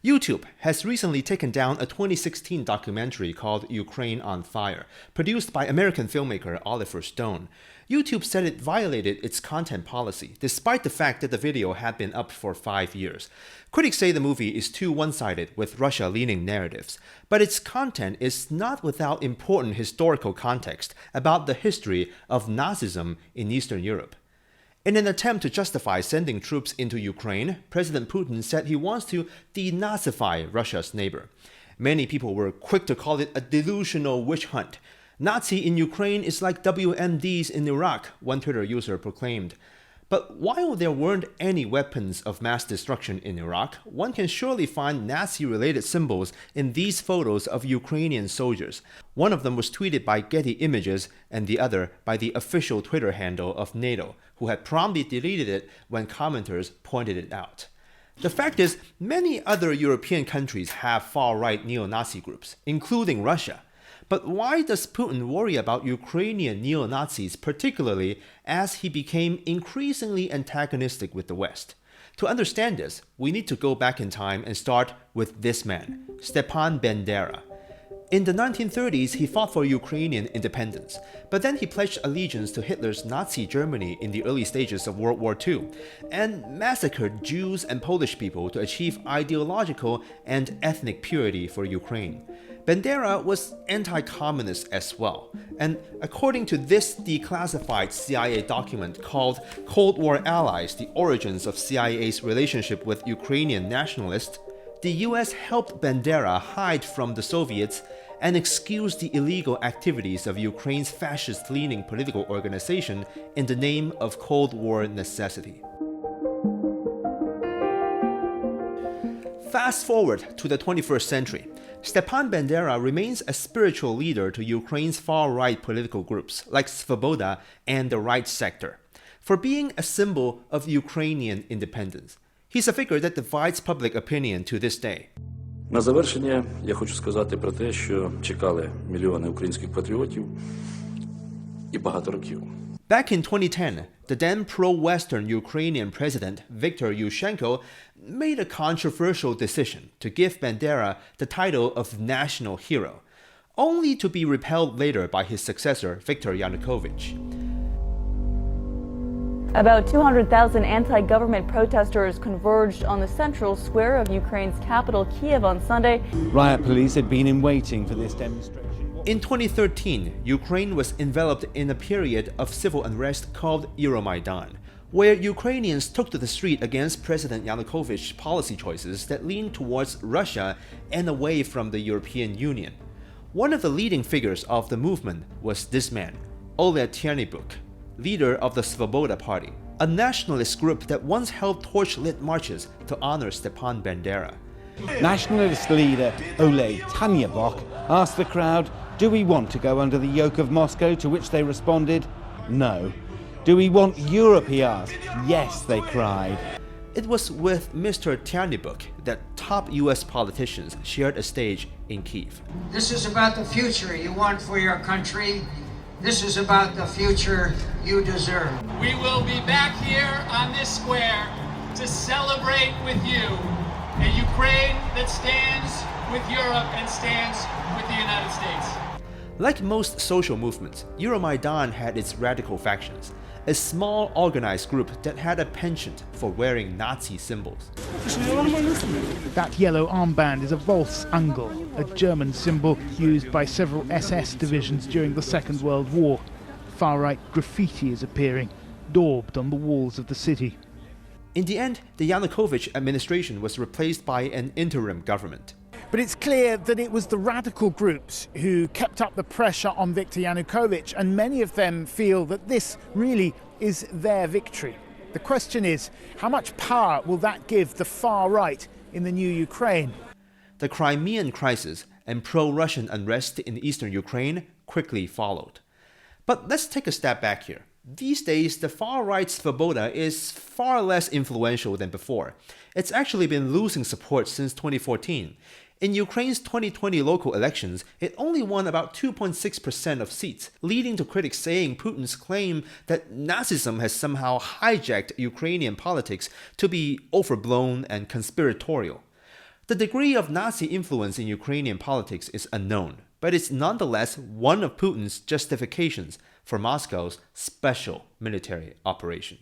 YouTube has recently taken down a 2016 documentary called Ukraine on Fire, produced by American filmmaker Oliver Stone. YouTube said it violated its content policy, despite the fact that the video had been up for 5 years. Critics say the movie is too one-sided with Russia-leaning narratives, but its content is not without important historical context about the history of Nazism in Eastern Europe. In an attempt to justify sending troops into Ukraine, President Putin said he wants to de-Nazify Russia's neighbor. Many people were quick to call it a delusional witch hunt. Nazi in Ukraine is like WMDs in Iraq, one Twitter user proclaimed. But while there weren't any weapons of mass destruction in Iraq, one can surely find Nazi-related symbols in these photos of Ukrainian soldiers. One of them was tweeted by Getty Images and the other by the official Twitter handle of NATO, who had promptly deleted it when commenters pointed it out. The fact is, many other European countries have far-right neo-Nazi groups, including Russia. But why does Putin worry about Ukrainian neo-Nazis particularly as he became increasingly antagonistic with the West? To understand this, we need to go back in time and start with this man, Stepan Bandera. In the 1930s, he fought for Ukrainian independence, but then he pledged allegiance to Hitler's Nazi Germany in the early stages of World War II, and massacred Jews and Polish people to achieve ideological and ethnic purity for Ukraine. Bandera was anti-communist as well, and according to this declassified CIA document called Cold War Allies: The Origins of CIA's Relationship with Ukrainian Nationalists, the US helped Bandera hide from the Soviets and excuse the illegal activities of Ukraine's fascist-leaning political organization in the name of Cold War necessity. Fast forward to the 21st century. Stepan Bandera remains a spiritual leader to Ukraine's far-right political groups like Svoboda and the Right Sector, for being a symbol of Ukrainian independence. He's a figure that divides public opinion to this day. На завершення я хочу сказати про те, що чекали мільйони українських патріотів і багато років. Back in 2010, the then pro-Western Ukrainian president Viktor Yushchenko made a controversial decision to give Bandera the title of national hero, only to be repelled later by his successor Viktor Yanukovych. About 200,000 anti-government protesters converged on the central square of Ukraine's capital, Kiev, on Sunday. Riot police had been in waiting for this demonstration. In 2013, Ukraine was enveloped in a period of civil unrest called Euromaidan, where Ukrainians took to the street against President Yanukovych's policy choices that leaned towards Russia and away from the European Union. One of the leading figures of the movement was this man, Oleg Tchernybuk, leader of the Svoboda Party, a nationalist group that once held torch-lit marches to honor Stepan Bandera. Nationalist leader Oleg Tchernybuk asked the crowd, "Do we want to go under the yoke of Moscow?" To which they responded, "No." "Do we want Europe?" he asked. "Yes," they cried. It was with Mr. Tchernybuk that top US politicians shared a stage in Kyiv. This is about the future you want for your country. This is about the future you deserve. We will be back here on this square to celebrate with you a Ukraine that stands with Europe and stands with the United States. Like most social movements, Euromaidan had its radical factions, a small organized group that had a penchant for wearing Nazi symbols. That yellow armband is a Volksangel, a German symbol used by several SS divisions during the Second World War. Far-right graffiti is appearing, daubed on the walls of the city. In the end, the Yanukovych administration was replaced by an interim government. But it's clear that it was the radical groups who kept up the pressure on Viktor Yanukovych, and many of them feel that this really is their victory. The question is, how much power will that give the far right in the new Ukraine? The Crimean crisis and pro-Russian unrest in eastern Ukraine quickly followed. But let's take a step back here. These days, the far-right Svoboda is far less influential than before. It's actually been losing support since 2014. In Ukraine's 2020 local elections, it only won about 2.6% of seats, leading to critics saying Putin's claim that Nazism has somehow hijacked Ukrainian politics to be overblown and conspiratorial. The degree of Nazi influence in Ukrainian politics is unknown, but it's nonetheless one of Putin's justifications for Moscow's special military operation.